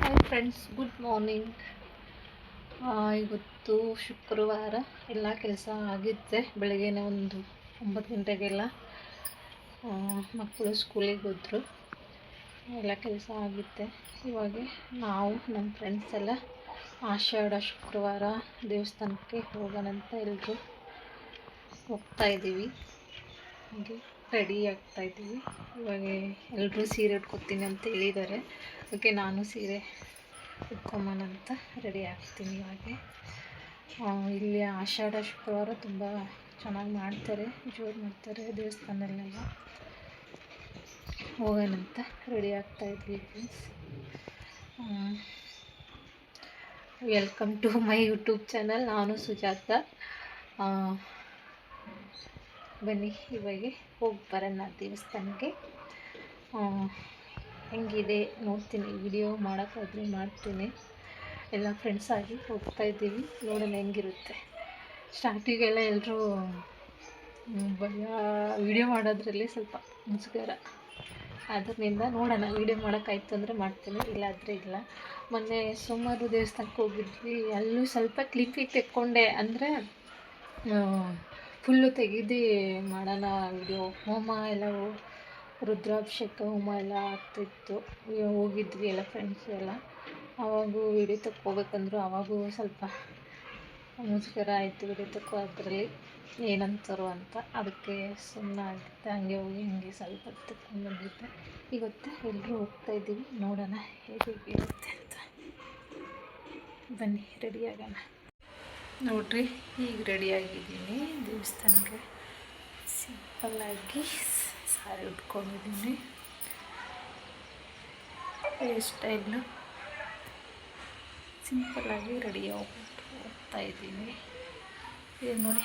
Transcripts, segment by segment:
Hi friends, good morning. ಇವತ್ತು ಶುಕ್ರವಾರ. ಎಲ್ಲ ಕೆಲಸ ಆಗಿದ್ದೆ ಬೆಳಗ್ಗೆನೇ ಒಂದು 9 ಗಂಟೆಗೆಲ್ಲ. ಮಕ್ಕಳು ಸ್ಕೂಲಿಗೆ ಹೋದ್ರು, ಎಲ್ಲ ಕೆಲಸ ಆಗಿತ್ತೆ. ಇವಾಗ ನಾವು ನಮ್ಮ ಫ್ರೆಂಡ್ಸ್ ಎಲ್ಲ ಆಷಾಢ ಶುಕ್ರವಾರ ದೇವಸ್ಥಾನಕ್ಕೆ ಹೋಗೋಣಂತ ಎಲ್ಲರೂ ಹೋಗ್ತಾಯಿದ್ದೀವಿ. ಹಾಗೆ ರೆಡಿ ಆಗ್ತಾಯಿದ್ದೀವಿ. ಇವಾಗ ಎಲ್ಲರೂ ಸೀರೆ ಉಟ್ಕೊತೀನಿ ಅಂತ ಹೇಳಿದ್ದಾರೆ. ಅದಕ್ಕೆ ನಾನು ಸೀರೆ ಉಟ್ಕೊಂಬನಂತ ರೆಡಿ ಆಗ್ತೀನಿ. ಇವಾಗ ಇಲ್ಲಿ ಆಷಾಢ ಶುಕ್ರವಾರ ತುಂಬ ಚೆನ್ನಾಗಿ ಮಾಡ್ತಾರೆ, ಜೋರು ಮಾಡ್ತಾರೆ ದೇವಸ್ಥಾನದಲ್ಲೆಲ್ಲ. ಹೋಗೋಣಂತ ರೆಡಿ ಆಗ್ತಾಯಿದ್ವಿ friends. Welcome to my YouTube channel. ನಾನು ಸುಜಾತ. ಬನ್ನಿ ಇವಾಗ ಹೋಗಿ ಬರೋಣ ದೇವಸ್ಥಾನಕ್ಕೆ. ಹೆಂಗಿದೆ ನೋಡ್ತೀನಿ, ವಿಡಿಯೋ ಮಾಡೋಕ್ಕಾದ್ರೆ ಮಾಡ್ತೀನಿ. ಎಲ್ಲ ಫ್ರೆಂಡ್ಸ್ ಆಗಿ ಹೋಗ್ತಾಯಿದ್ದೀವಿ, ನೋಡೋಣ ಹೆಂಗಿರುತ್ತೆ. ಸ್ಟಾರ್ಟಿಗೆಲ್ಲ ಎಲ್ಲರೂ ವಿಡಿಯೋ ಮಾಡೋದ್ರಲ್ಲಿ ಸ್ವಲ್ಪ ಮುಜುಗರ, ಅದರಿಂದ ನೋಡೋಣ. ವಿಡಿಯೋ ಮಾಡೋಕ್ಕಾಯ್ತು ಅಂದರೆ ಮಾಡ್ತೀನಿ, ಇಲ್ಲಾದರೆ ಇಲ್ಲ. ಮೊನ್ನೆ ಸೋಮವಾರ ದೇವಸ್ಥಾನಕ್ಕೆ ಹೋಗಿದ್ವಿ, ಅಲ್ಲೂ ಸ್ವಲ್ಪ ಕ್ಲಿಪ್ಪಿಗೆ ತೆಕ್ಕೊಂಡೆ. ಅಂದರೆ ಫುಲ್ಲು ತೆಗೆದು ಮಾಡೋಣ ವಿಡಿಯೋ. ಹೋಮ ಎಲ್ಲ ರುದ್ರಾಭಿಷೇಕ ಹೋಮ ಎಲ್ಲ ಆಗ್ತಿತ್ತು. ಹೋಗಿದ್ವಿ ಎಲ್ಲ ಫ್ರೆಂಡ್ಸ್ ಎಲ್ಲ. ಆವಾಗೂ ವಿಡಿಯೋ ತಕ್ಕೋಬೇಕಂದ್ರು ಆವಾಗೂ ಸ್ವಲ್ಪ ಮುಜುಗರ ಆಯಿತು ವಿಡಿಯೋ ತಕ್ಕೋದ್ರಲ್ಲಿ ಏನಂತಾರೋ ಅಂತ. ಅದಕ್ಕೆ ಸುಮ್ಮನೆ ಆಗಿದ್ದೆ. ಹಂಗೆ ಹೋಗಿ ಹಂಗೆ ಸ್ವಲ್ಪ ತಕ್ಕೊಂಡು ಬಂದಿದ್ದೆ. ಇವತ್ತು ಎಲ್ಲರೂ ಹೋಗ್ತಾಯಿದ್ದೀವಿ, ನೋಡೋಣ ಹೇಗಿರುತ್ತೆ ಅಂತ. ಬನ್ನಿ ರೆಡಿ ಆಗೋಣ. ನೋಡ್ರಿ, ಈಗ ರೆಡಿಯಾಗಿದ್ದೀನಿ. ದೇವಸ್ಥಾನಕ್ಕೆ ಸಿಂಪಲ್ಲಾಗಿ ಸಾರಿ ಉಟ್ಕೊಂಡಿದ್ದೀನಿ. ಹೇರ್ ಸ್ಟೈಲು ಸಿಂಪಲ್ಲಾಗಿ ರೆಡಿ ಆಗ್ಬಿಟ್ಟು ಹೋಗ್ತಾಯಿದ್ದೀನಿ. ಇದು ನೋಡಿ,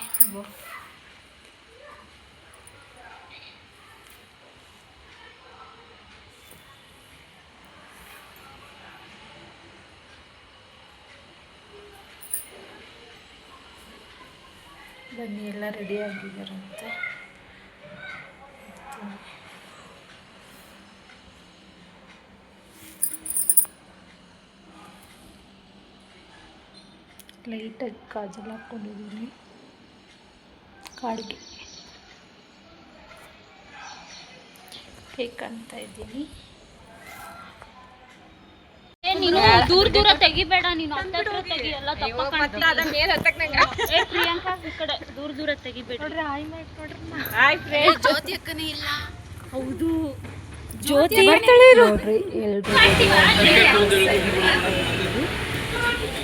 ಬನ್ನಿ ಎಲ್ಲ ರೆಡಿ ಆಗಿದ್ದಾರಂತೆ. ಲೈಟಾಗಿ ಕಾಜಲ್ ಹಾಕ್ಕೊಂಡಿದ್ದೀನಿ, ಕಾಡಿಗೆ ಕೇಕ್ ಕಾಣ್ತಾ ಇದ್ದೀನಿ. ನೀನು ದೂರ ದೂರ ತೆಗಿಬೇಡ, ನೀನು ಹತ್ರ ತೆಗಿ. ಎಲ್ಲ ಪ್ರಿಯಾಂಕಾ ಈ ಕಡೆ ದೂರ ದೂರ ತೆಗಿಬೇಡ. ಜ್ಯೋತಿ ಅಕ್ಕನೇ ಇಲ್ಲ. ಹೌದು, ಜ್ಯೋತಿ ನೋಡ್ರಿ ಎಲ್ರು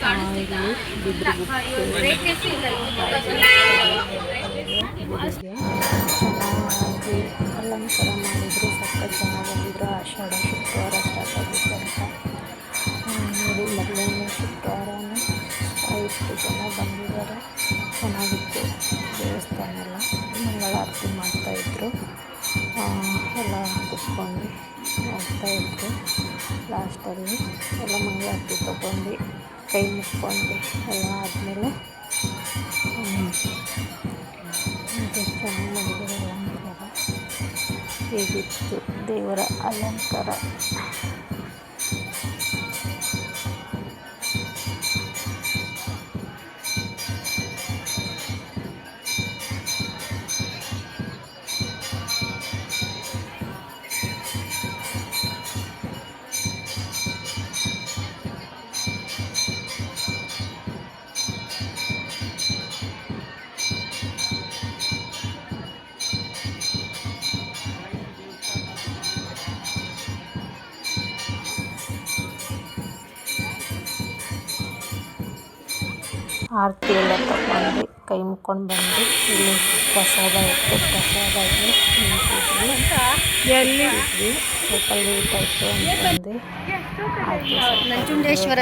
ಚೆನ್ನಾಗಿ ಅಲಂಕಾರ ಮಾಡಿದ್ರು, ಸಕ್ಕ ಚೆನ್ನಾಗಿ ಬಂದಿದ್ರು. ಆಷಾಢ ಶುಕ್ರವಾರ ಸ್ಟಾರ್ಟ್ ಆಗಿತ್ತು ಅಂತ ನೋಡಿ. ಮೊದಲನೇ ಶುಕ್ರವಾರನೇ ಇಷ್ಟು ಜನ ಬಂದಿದ್ದಾರೆ. ಚೆನ್ನಾಗಿತ್ತು ದೇವಸ್ಥಾನ ಎಲ್ಲ. ಮಂಗಳಾರತಿ ಮಾಡ್ತಾಯಿದ್ರು, ಎಲ್ಲ ಕುತ್ಕೊಂಡು ಹೋಗ್ತಾಯಿದ್ರು. ಲಾಸ್ಟಲ್ಲಿ ಎಲ್ಲ ಮಂಗಳಾರತಿ ತೊಗೊಂಡು ಕೈ ಮುಕ್ಕೊಂಡು ಎಲ್ಲ ಆದಮೇಲೆ ಚೆನ್ನಾಗಿ ಮಾಡಿದ್ದಾರೆ ಅಲಂಕಾರ. ಹೇಗಿತ್ತು ದೇವರ ಅಲಂಕಾರ. ಆರತಿ ಎಲ್ಲ ತಗೊಂಡು ಕೈ ಮುಕ್ಕೊಂಡು ಬಂದು ಇಲ್ಲಿ ಪ್ರಸಾದ ಇತ್ತು. ಪ್ರಸಾದಕ್ಕೆ ನಿಂತಿದ್ವಿ. ಸ್ವಲ್ಪ ಲೇಟ್ ಆಯಿತು ಅಂತಂದು ನಂಜುಂಡೇಶ್ವರ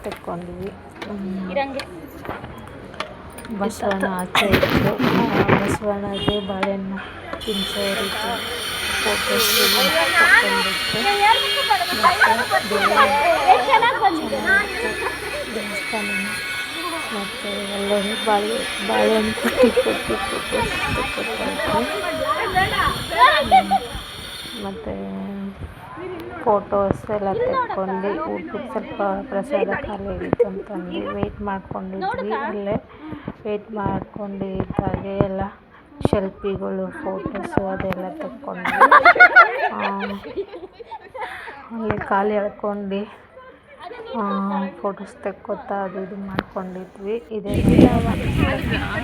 ತೆಕ್ಕೊಂಡ್ವಿ. ಬಸವಣ್ಣ ಆಚೆ ಇತ್ತು. ಬಸವಣ್ಣಗೆ ಬಾಳೆಹಣ್ಣು ತಿನ್ಸೋ ರೀತಿ ಫೋಟೋಸ್ ತಗೊಂಡಿತ್ತು. ದೇವಸ್ಥಾನ ಮತ್ತು ಎಲ್ಲರೂ ಬಾಳೆಹಣ್ಣು ಕೊಟ್ಟು ಮತ್ತು ಫೋಟೋಸ್ ಎಲ್ಲ ತೆಕ್ಕೊಂಡು ಊಟಕ್ಕೆ ಸ್ವಲ್ಪ ಪ್ರಸಾದ ಖಾಲಿ ಆಗಿತ್ತು ಅಂತಂದು ವೆಯ್ಟ್ ಮಾಡ್ಕೊಂಡಿದ್ವಿ. ಅಲ್ಲೇ ವೆಯ್ಟ್ ಮಾಡ್ಕೊಂಡಿದ್ದಾಗೆ ಎಲ್ಲ ಶೆಲ್ಫಿಗಳು ಫೋಟೋಸು ಅದೆಲ್ಲ ತೆಕ್ಕೊಂಡ್ವಿ. ಅಲ್ಲೇ ಕಾಲು ಎಳ್ಕೊಂಡು ಫೋಟೋಸ್ ತೆಕ್ಕೊತಾ ಅದು ಇದು ಮಾಡ್ಕೊಂಡಿದ್ವಿ. ಇದೇ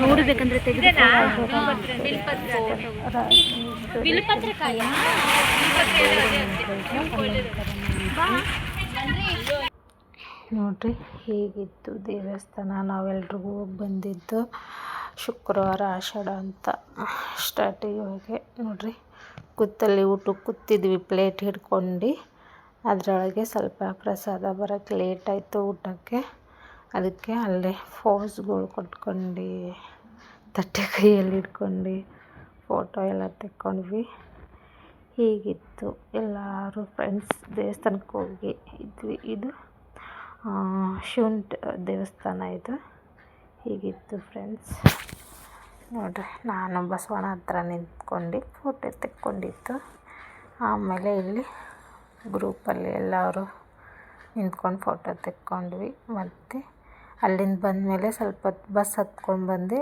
ನೋಡಬೇಕಂದ್ರೆ ನೋಡ್ರಿ ಹೀಗಿತ್ತು ದೇವಸ್ಥಾನ. ನಾವೆಲ್ರಿಗೂ ಹೋಗಿ ಬಂದಿದ್ದು ಶುಕ್ರವಾರ ಆಷಾಢ ಅಂತ ಸ್ಟಾರ್ಟಿಗೆ. ನೋಡ್ರಿ ಕೂತಲ್ಲಿ ಊಟಕ್ಕೆ ಕೂತಿದ್ವಿ ಪ್ಲೇಟ್ ಹಿಡ್ಕೊಂಡು. ಅದರೊಳಗೆ ಸ್ವಲ್ಪ ಪ್ರಸಾದ ಬರೋಕ್ಕೆ ಲೇಟ್ ಆಯಿತು ಊಟಕ್ಕೆ. ಅದಕ್ಕೆ ಅಲ್ಲೇ ಫೋಸ್ಗಳು ಕೊಟ್ಕೊಂಡು ತಟ್ಟೆ ಕೈಯಲ್ಲಿ ಹಿಡ್ಕೊಂಡು ಫೋಟೋ ಎಲ್ಲ ತೆಕ್ಕೊಂಡ್ವಿ. ಹೀಗಿತ್ತು. ಎಲ್ಲರೂ ಫ್ರೆಂಡ್ಸ್ ದೇವಸ್ಥಾನಕ್ಕೆ ಹೋಗಿ ಇದ್ವಿ. ಇದು ಶಿವನ ದೇವಸ್ಥಾನ ಇದು. ಹೀಗಿತ್ತು ಫ್ರೆಂಡ್ಸ್. ನೋಡ್ರಿ ನಾನು ಬಸವಣ್ಣ ಹತ್ರ ನಿಂತ್ಕೊಂಡು ಫೋಟೋ ತೆಕ್ಕೊಂಡಿದ್ದು. ಆಮೇಲೆ ಇಲ್ಲಿ ಗ್ರೂಪಲ್ಲಿ ಎಲ್ಲರೂ ನಿಂತ್ಕೊಂಡು ಫೋಟೋ ತೆಕ್ಕೊಂಡ್ವಿ. ಮತ್ತು ಅಲ್ಲಿಂದ ಬಂದಮೇಲೆ ಸ್ವಲ್ಪ ಹೊತ್ತು ಬಸ್ ಹತ್ಕೊಂಡು ಬಂದು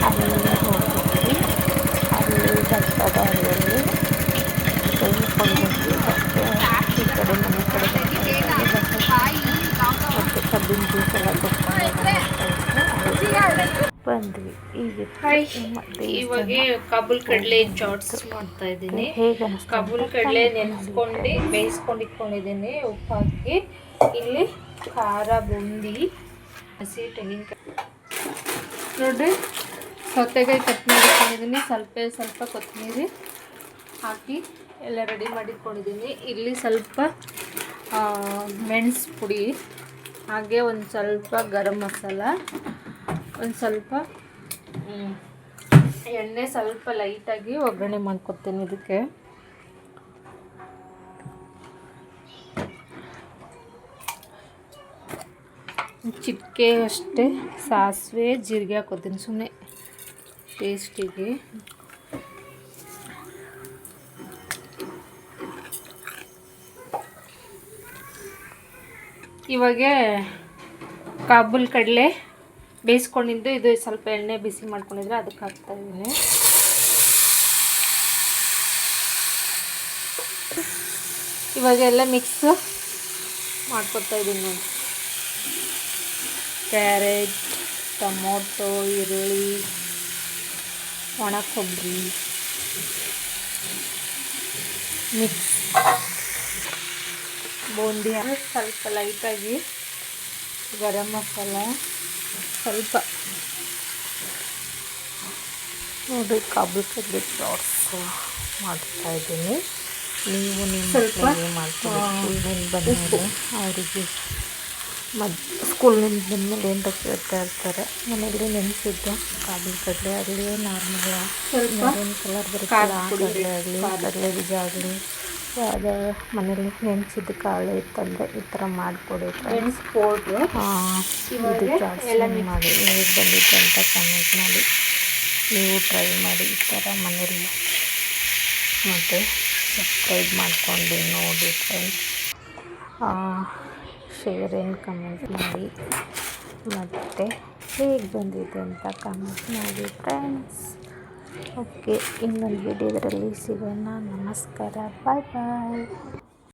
ಅಲ್ಲಿ ಹೋಗಿದ್ವಿ. ಅಲ್ಲಿ ಬಸ್ಸದಾರಿಯಲ್ಲಿ ತೆಗೆದುಕೊಂಡಿದ್ವಿ. ಮತ್ತು ಈ ಕಡೆ ಮನೆ ಕಡೆ ಮತ್ತು ಕಬ್ಬಿನ ಜ್ಯೂಸ್ ಎಲ್ಲ ಬಂದ್ವಿ. ಇವಾಗ ಕಾಬೂಲ್ ಕಡಲೆ ಚಾಟ್ಸ್ ಮಾಡ್ತಾ ಇದ್ದೀನಿ. ಹೇಗೆ ಕಾಬೂಲ್ ಕಡಲೆ ನೆನೆಸ್ಕೊಂಡು ಬೇಯಿಸ್ಕೊಂಡು ಇಟ್ಕೊಂಡಿದ್ದೀನಿ ಉಪ್ಪು ಹಾಕಿ. ಇಲ್ಲಿ ಖಾರ ಬುಂದಿ ಹಸಿ ತೆಂಗಿನಕಾಯಿ ನೋಡ್ರಿ ಸೌತೆಕಾಯಿ ಕಟ್ ಮಾಡಿಟ್ಕೊಂಡಿದ್ದೀನಿ. ಸ್ವಲ್ಪ ಕೊತ್ತಂಬರಿ ಹಾಕಿ ಎಲ್ಲ ರೆಡಿ ಮಾಡಿಟ್ಕೊಂಡಿದ್ದೀನಿ. ಇಲ್ಲಿ ಸ್ವಲ್ಪ ಮೆಣಸು ಪುಡಿ, ಹಾಗೆ ಒಂದು ಸ್ವಲ್ಪ ಗರಂ ಮಸಾಲ, ಒಂದು ಸ್ವಲ್ಪ ಎಣ್ಣೆ, ಸ್ವಲ್ಪ ಲೈಟಾಗಿ ಒಗ್ಗರಣೆ ಮಾಡ್ಕೊತೀನಿ. ಇದಕ್ಕೆ ಚಿಟಿಕೆ ಅಷ್ಟೇ ಸಾಸಿವೆ ಜೀರಿಗೆ ಹಾಕೋತೀನಿ ಸುಮ್ಮನೆ ಟೇಸ್ಟಿಗೆ. ಇವಾಗ ಕಾಬೂಲ್ ಕಡಲೆ ಬೇಯಿಸ್ಕೊಂಡಿದ್ದು ಇದು ಸ್ವಲ್ಪ ಎಣ್ಣೆ ಬಿಸಿ ಮಾಡ್ಕೊಂಡಿದ್ರೆ ಅದಕ್ಕೆ ಹಾಕ್ತಾಯಿದ್ದೀನಿ. ಇವಾಗೆಲ್ಲ ಮಿಕ್ಸ್ ಮಾಡ್ಕೊತಾ ಇದ್ದೀನಿ ನೋಡಿ. ಕ್ಯಾರೆಟ್, ಟೊಮೊಟೊ, ಈರುಳ್ಳಿ, ಒಣ ಕೊಬ್ಬರಿ ಮಿಕ್ಸ್, ಬೂಂದಿ, ಸ್ವಲ್ಪ ಲೈಟಾಗಿ ಗರಂ ಮಸಾಲ ಸ್ವಲ್ಪ. ನೋಡಿ ಕಾಬೂಲ್ ಕಡಲೆ ಚಾಟ್ಸ್ ಮಾಡ್ತಾಯಿದ್ದೀನಿ. ನೀವು ನಿಮ್ಮ ಮಕ್ಕಳಿಗೆ ಮಾಡ್ಕೊಂಡು ಬಂದಮೇಲೆ ಅವರಿಗೆ ಸ್ಕೂಲ್ನಿಂದ ಬಂದಮೇಲೆ ಏನು ಕೇಳ್ತಾ ಇರ್ತಾರೆ. ಮನೆಯಲ್ಲಿ ನೆನೆಸಿದ್ದು ಕಾಬೂಲ್ ಕಡಲೆ ಆಗಲಿ, ನಾರ್ಮಲ್ ಮೆರೂನ್ ಕಲರ್ ಬರುತ್ತಲ್ಲ ಆ ಕಡಲೆ ಆಗಲಿ, ಕಡಲೆ ಬೀಜ ಆಗಲಿ, ಯಾವುದೇ ಮನೇಲಿ ನೆನೆಸಿದ್ದು ಕಾಳು ಇತ್ತಂದರೆ ಈ ಥರ ಮಾಡಿಕೊಡಿ ಫ್ರೆಂಡ್ಸ್. ಇದು ಚಾಟ್ಸ್ ಮಾಡಿ ಹೇಗೆ ಬಂದಿತ್ತು ಅಂತ ಕಮೆಂಟ್ ಮಾಡಿ. ನೀವು ಟ್ರೈ ಮಾಡಿ ಈ ಥರ ಮನೇಲಿ. ಮತ್ತು ಸಬ್ಸ್ಕ್ರೈಬ್ ಮಾಡ್ಕೊಂಡು ನೋಡಿ ಫ್ರೆಂಡ್ಸ್. ಶೇರ್ ಆ್ಯಂಡ್ ಕಮೆಂಟ್ ಮಾಡಿ. ಮತ್ತು ಹೇಗೆ ಬಂದಿದೆ ಅಂತ ಕಮೆಂಟ್ ಮಾಡಿ ಫ್ರೆಂಡ್ಸ್. ಓಕೆ, ಇನ್ನೊಂದು ವಿಡಿಯೋದಲ್ಲಿ ಸಿಗೋಣ. ನಮಸ್ಕಾರ, ಬಾಯ್ ಬಾಯ್.